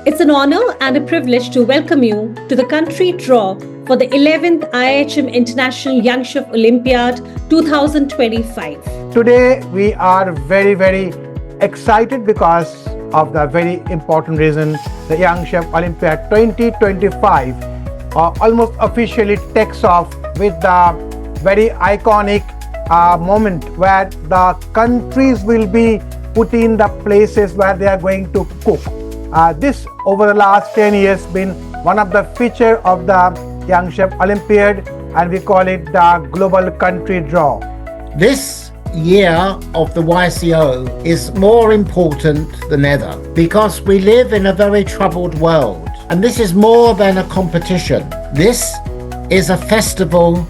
It's an honor and a privilege to welcome you to the country draw for the 11th IIHM International Young Chef Olympiad 2025. Today we are very excited because of the very important reason the Young Chef Olympiad 2025 almost officially takes off with the very iconic moment where the countries will be put in the places where they are going to cook. This over the last 10 years been one of the feature of the Young Chef Olympiad, and we call it the Global Country Draw. This year of the YCO is more important than ever because we live in a very troubled world, and this is more than a competition. This is a festival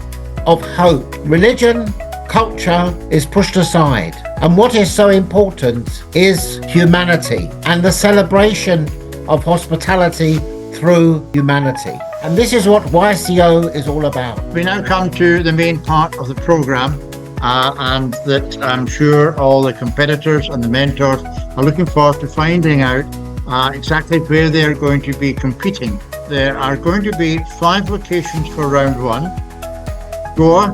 of hope. Religion, culture is pushed aside, and what is so important is humanity and the celebration of hospitality through humanity. And this is what YCO is all about. We now come to the main part of the programme, and that I'm sure all the competitors and the mentors are looking forward to finding out exactly where they're going to be competing. There are going to be 5 locations for round 1: Goa,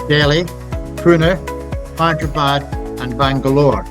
Delhi, Pune, Hyderabad and Bangalore.